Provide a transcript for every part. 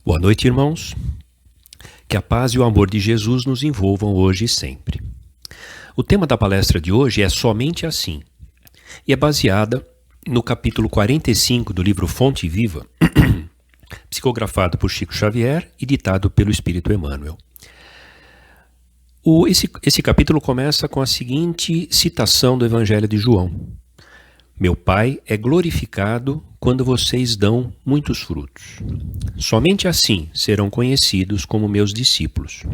Boa noite, irmãos. Que a paz e o amor de Jesus nos envolvam hoje e sempre. O tema da palestra de hoje é Somente Assim, e é baseada no capítulo 45 do livro Fonte Viva, psicografado por Chico Xavier e ditado pelo Espírito Emmanuel. Esse capítulo começa com a seguinte citação do Evangelho de João: Meu Pai é glorificado quando vocês dão muitos frutos. Somente assim serão conhecidos como meus discípulos.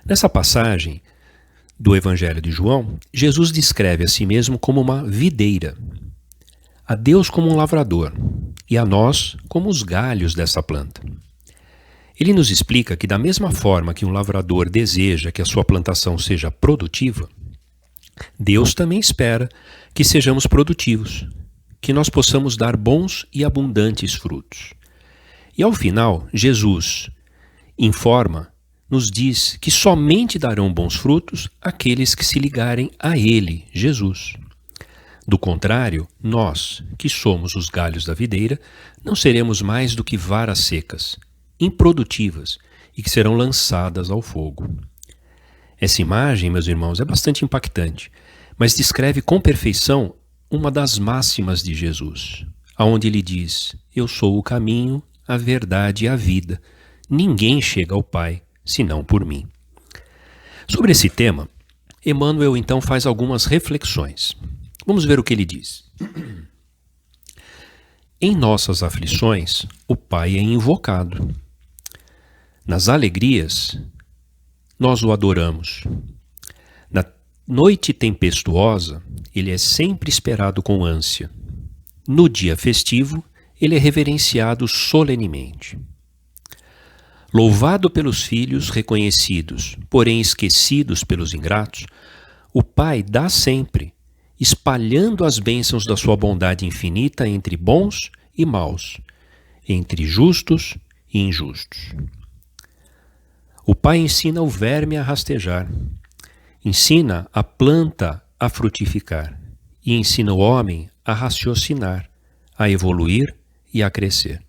Nessa passagem do Evangelho de João, Jesus descreve a si mesmo como uma videira, a Deus como um lavrador e a nós como os galhos dessa planta. Ele nos explica que da mesma forma que um lavrador deseja que a sua plantação seja produtiva, Deus também espera que sejamos produtivos, que nós possamos dar bons e abundantes frutos. E ao final, Jesus nos diz que somente darão bons frutos aqueles que se ligarem a Ele, Jesus. Do contrário, nós, que somos os galhos da videira, não seremos mais do que varas secas, improdutivas e que serão lançadas ao fogo. Essa imagem, meus irmãos, é bastante impactante, mas descreve com perfeição uma das máximas de Jesus, aonde ele diz: Eu sou o caminho, a verdade e a vida. Ninguém chega ao Pai senão por mim. Sobre esse tema, Emmanuel então faz algumas reflexões. Vamos ver o que ele diz. Em nossas aflições, o Pai é invocado. Nas alegrias, nós o adoramos. Na noite tempestuosa, ele é sempre esperado com ânsia. No dia festivo, ele é reverenciado solenemente. Louvado pelos filhos reconhecidos, porém esquecidos pelos ingratos, o Pai dá sempre, espalhando as bênçãos da sua bondade infinita entre bons e maus, entre justos e injustos. O Pai ensina o verme a rastejar, ensina a planta a frutificar e ensina o homem a raciocinar, a evoluir e a crescer.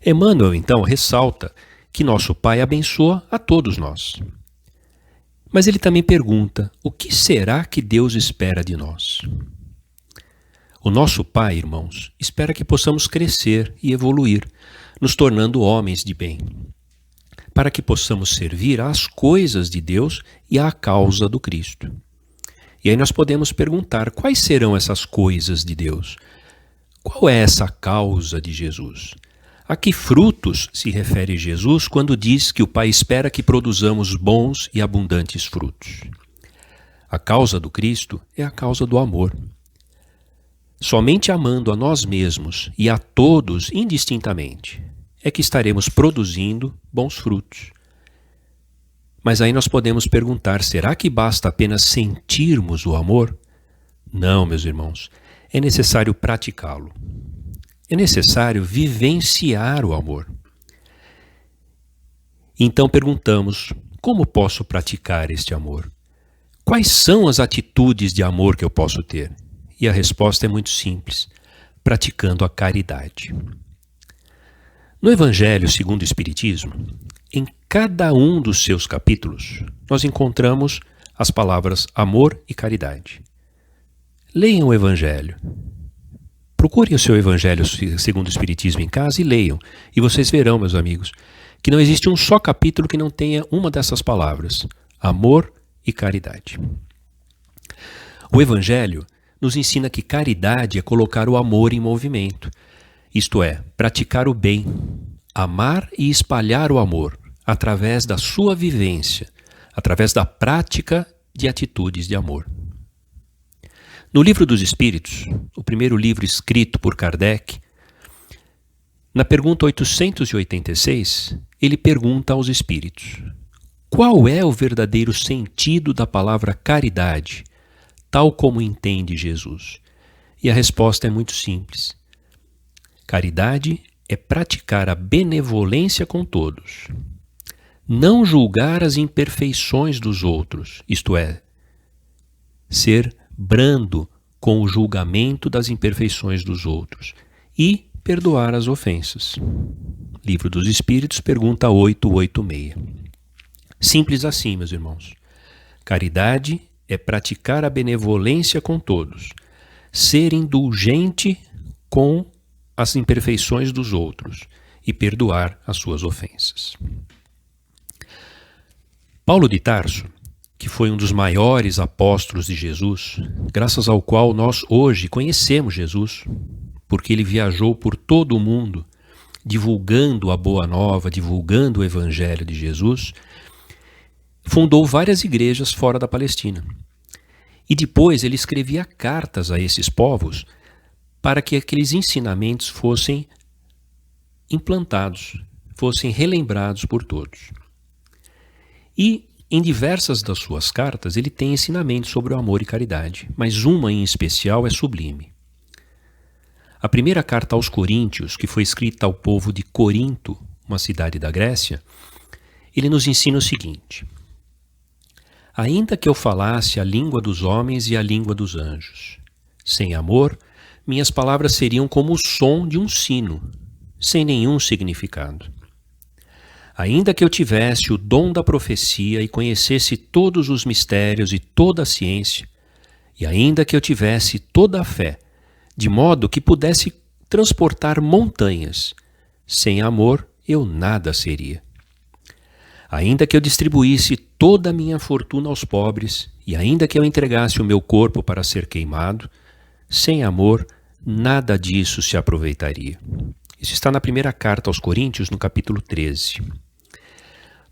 Emmanuel, então, ressalta que nosso Pai abençoa a todos nós. Mas ele também pergunta: o que será que Deus espera de nós? O nosso Pai, irmãos, espera que possamos crescer e evoluir, nos tornando homens de bem, para que possamos servir às coisas de Deus e à causa do Cristo. E aí nós podemos perguntar: quais serão essas coisas de Deus? Qual é essa causa de Jesus? A que frutos se refere Jesus quando diz que o Pai espera que produzamos bons e abundantes frutos? A causa do Cristo é a causa do amor. Somente amando a nós mesmos e a todos indistintamente é que estaremos produzindo bons frutos. Mas aí nós podemos perguntar: será que basta apenas sentirmos o amor? Não, meus irmãos, é necessário praticá-lo. É necessário vivenciar o amor. Então perguntamos: como posso praticar este amor? Quais são as atitudes de amor que eu posso ter? E a resposta é muito simples: praticando a caridade. No Evangelho segundo o Espiritismo, em cada um dos seus capítulos, nós encontramos as palavras amor e caridade. Leiam o Evangelho. Procurem o seu Evangelho segundo o Espiritismo em casa e leiam. E vocês verão, meus amigos, que não existe um só capítulo que não tenha uma dessas palavras: amor e caridade. O Evangelho nos ensina que caridade é colocar o amor em movimento, isto é, praticar o bem, amar e espalhar o amor através da sua vivência, através da prática de atitudes de amor. No Livro dos Espíritos, o primeiro livro escrito por Kardec, na pergunta 886, ele pergunta aos espíritos: qual é o verdadeiro sentido da palavra caridade, tal como entende Jesus? E a resposta é muito simples. Caridade é praticar a benevolência com todos, não julgar as imperfeições dos outros, isto é, ser brando com o julgamento das imperfeições dos outros e perdoar as ofensas. Livro dos Espíritos, pergunta 886. Simples assim, meus irmãos. Caridade é praticar a benevolência com todos, ser indulgente com as imperfeições dos outros e perdoar as suas ofensas. Paulo de Tarso, que foi um dos maiores apóstolos de Jesus, graças ao qual nós hoje conhecemos Jesus, porque ele viajou por todo o mundo, divulgando a Boa Nova, divulgando o Evangelho de Jesus, fundou várias igrejas fora da Palestina. E depois ele escrevia cartas a esses povos para que aqueles ensinamentos fossem implantados, fossem relembrados por todos. E em diversas das suas cartas ele tem ensinamentos sobre o amor e caridade, mas uma em especial é sublime. A primeira carta aos Coríntios, que foi escrita ao povo de Corinto, uma cidade da Grécia, ele nos ensina o seguinte: ainda que eu falasse a língua dos homens e a língua dos anjos, sem amor, minhas palavras seriam como o som de um sino, sem nenhum significado. Ainda que eu tivesse o dom da profecia e conhecesse todos os mistérios e toda a ciência, e ainda que eu tivesse toda a fé, de modo que pudesse transportar montanhas, sem amor eu nada seria. Ainda que eu distribuísse toda a minha fortuna aos pobres, e ainda que eu entregasse o meu corpo para ser queimado, sem amor nada disso se aproveitaria. Isso está na primeira carta aos Coríntios, no capítulo 13.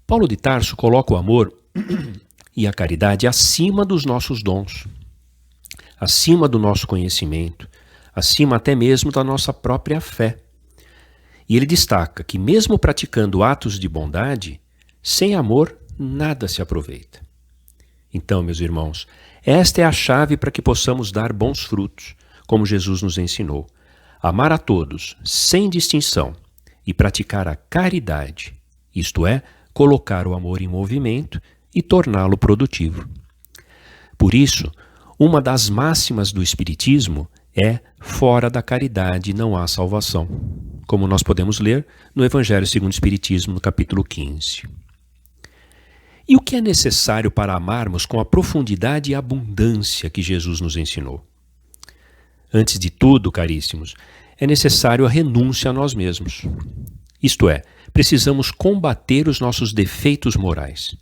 Paulo de Tarso coloca o amor e a caridade acima dos nossos dons, acima do nosso conhecimento, acima até mesmo da nossa própria fé. E ele destaca que mesmo praticando atos de bondade, sem amor nada se aproveita. Então, meus irmãos, esta é a chave para que possamos dar bons frutos, como Jesus nos ensinou. Amar a todos, sem distinção, e praticar a caridade, isto é, colocar o amor em movimento e torná-lo produtivo. Por isso, uma das máximas do Espiritismo é: fora da caridade não há salvação, como nós podemos ler no Evangelho segundo o Espiritismo, no capítulo 15. E o que é necessário para amarmos com a profundidade e abundância que Jesus nos ensinou? Antes de tudo, caríssimos, é necessário a renúncia a nós mesmos. Isto é, precisamos combater os nossos defeitos morais.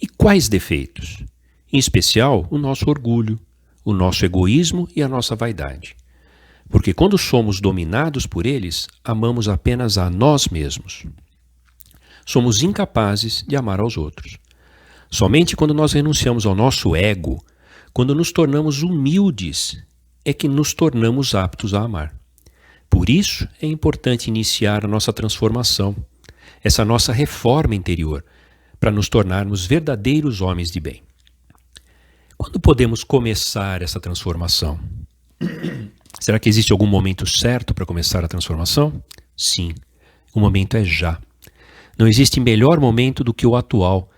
E quais defeitos? Em especial, o nosso orgulho, o nosso egoísmo e a nossa vaidade. Porque quando somos dominados por eles, amamos apenas a nós mesmos. Somos incapazes de amar aos outros. Somente quando nós renunciamos ao nosso ego, quando nos tornamos humildes, é que nos tornamos aptos a amar. Por isso é importante iniciar a nossa transformação, essa nossa reforma interior, para nos tornarmos verdadeiros homens de bem. Quando podemos começar essa transformação? Será que existe algum momento certo para começar a transformação? Sim, o momento é já. Não existe melhor momento do que o atual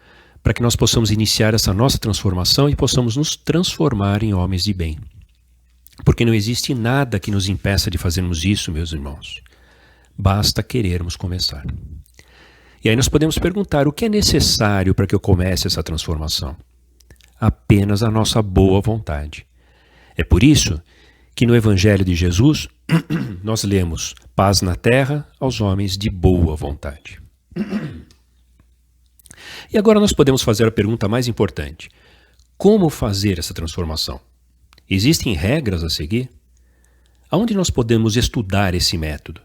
para que nós possamos iniciar essa nossa transformação e possamos nos transformar em homens de bem. Porque não existe nada que nos impeça de fazermos isso, meus irmãos. Basta querermos começar. E aí nós podemos perguntar: o que é necessário para que eu comece essa transformação? Apenas a nossa boa vontade. É por isso que no Evangelho de Jesus nós lemos: paz na terra aos homens de boa vontade. E agora nós podemos fazer a pergunta mais importante: como fazer essa transformação? Existem regras a seguir? Aonde nós podemos estudar esse método?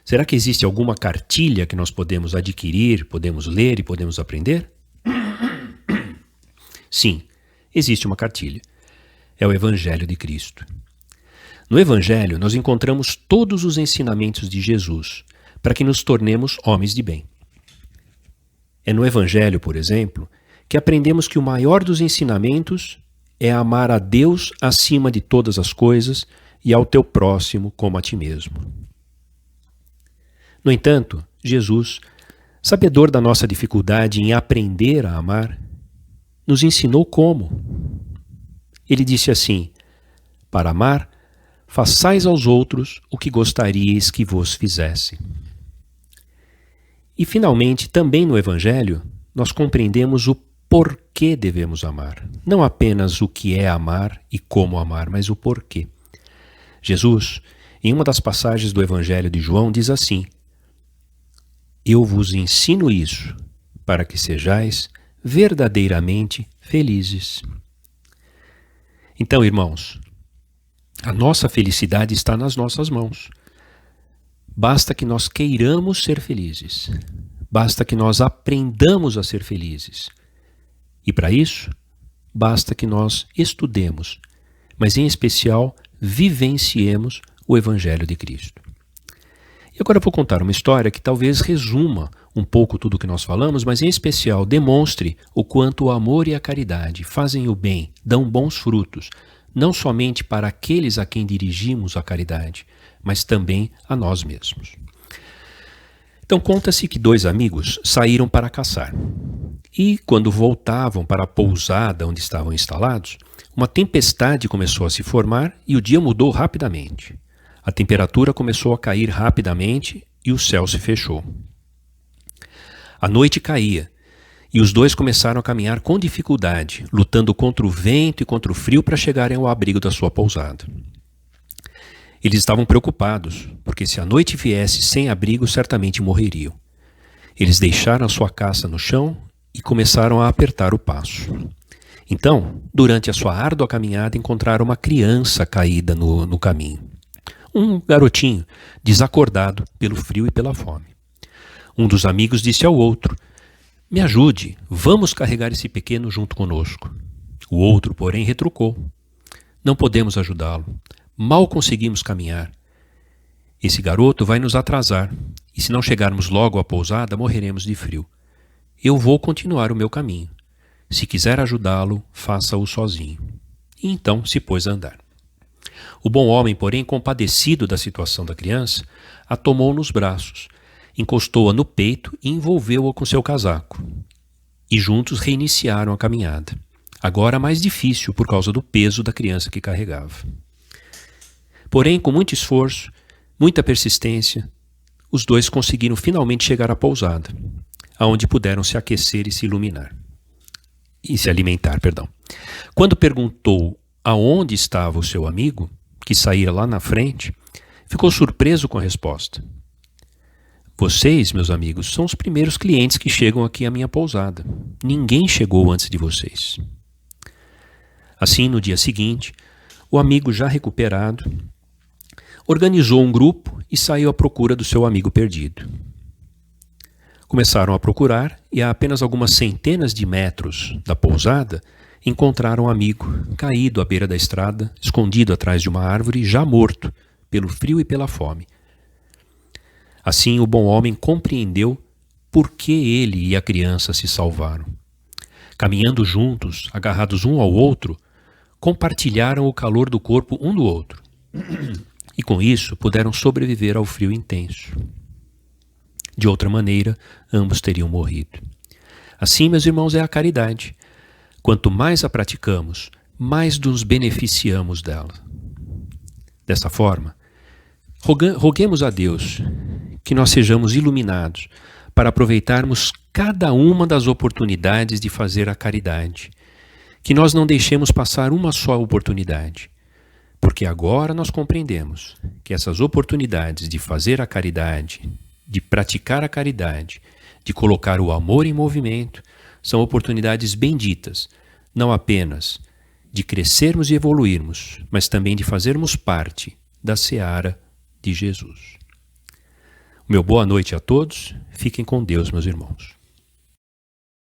Será que existe alguma cartilha que nós podemos adquirir, podemos ler e podemos aprender? Sim, existe uma cartilha. É o Evangelho de Cristo. No Evangelho nós encontramos todos os ensinamentos de Jesus para que nos tornemos homens de bem. É no Evangelho, por exemplo, que aprendemos que o maior dos ensinamentos é amar a Deus acima de todas as coisas e ao teu próximo como a ti mesmo. No entanto, Jesus, sabedor da nossa dificuldade em aprender a amar, nos ensinou como. Ele disse assim: para amar, façais aos outros o que gostaríeis que vos fizesse. E, finalmente, também no Evangelho, nós compreendemos o porquê devemos amar. Não apenas o que é amar e como amar, mas o porquê. Jesus, em uma das passagens do Evangelho de João, diz assim: eu vos ensino isso, para que sejais verdadeiramente felizes. Então, irmãos, a nossa felicidade está nas nossas mãos. Basta que nós queiramos ser felizes. Basta que nós aprendamos a ser felizes. E para isso, basta que nós estudemos, mas em especial vivenciemos o Evangelho de Cristo. E agora eu vou contar uma história que talvez resuma um pouco tudo o que nós falamos, mas em especial demonstre o quanto o amor e a caridade fazem o bem, dão bons frutos, não somente para aqueles a quem dirigimos a caridade, mas também a nós mesmos. Então conta-se que 2 amigos saíram para caçar. E quando voltavam para a pousada onde estavam instalados, uma tempestade começou a se formar e o dia mudou rapidamente. A temperatura começou a cair rapidamente e o céu se fechou. A noite caía e os 2 começaram a caminhar com dificuldade, lutando contra o vento e contra o frio para chegarem ao abrigo da sua pousada. Eles estavam preocupados, porque se a noite viesse sem abrigo, certamente morreriam. Eles deixaram a sua caça no chão e começaram a apertar o passo. Então, durante a sua árdua caminhada, encontraram uma criança caída no caminho. Um garotinho, desacordado pelo frio e pela fome. Um dos amigos disse ao outro: me ajude, vamos carregar esse pequeno junto conosco. O outro, porém, retrucou: não podemos ajudá-lo. Mal conseguimos caminhar. Esse garoto vai nos atrasar, e se não chegarmos logo à pousada, morreremos de frio. Eu vou continuar o meu caminho. Se quiser ajudá-lo, faça-o sozinho. E então se pôs a andar. O bom homem, porém, compadecido da situação da criança, a tomou nos braços, encostou-a no peito e envolveu-a com seu casaco. E juntos reiniciaram a caminhada, agora mais difícil por causa do peso da criança que carregava. Porém, com muito esforço, muita persistência, os 2 conseguiram finalmente chegar à pousada, aonde puderam se aquecer e se alimentar. Quando perguntou aonde estava o seu amigo, que saíra lá na frente, ficou surpreso com a resposta. Vocês, meus amigos, são os primeiros clientes que chegam aqui à minha pousada. Ninguém chegou antes de vocês. Assim, no dia seguinte, o amigo já recuperado organizou um grupo e saiu à procura do seu amigo perdido. Começaram a procurar e a apenas algumas centenas de metros da pousada encontraram o amigo caído à beira da estrada, escondido atrás de uma árvore, já morto pelo frio e pela fome. Assim o bom homem compreendeu por que ele e a criança se salvaram. Caminhando juntos, agarrados um ao outro, compartilharam o calor do corpo um do outro. E com isso puderam sobreviver ao frio intenso. De outra maneira, ambos teriam morrido. Assim, meus irmãos, é a caridade. Quanto mais a praticamos, mais nos beneficiamos dela. Dessa forma, roguemos a Deus que nós sejamos iluminados para aproveitarmos cada uma das oportunidades de fazer a caridade, que nós não deixemos passar uma só oportunidade, porque agora nós compreendemos que essas oportunidades de fazer a caridade, de praticar a caridade, de colocar o amor em movimento, são oportunidades benditas, não apenas de crescermos e evoluirmos, mas também de fazermos parte da seara de Jesus. Meu boa noite a todos, fiquem com Deus, meus irmãos.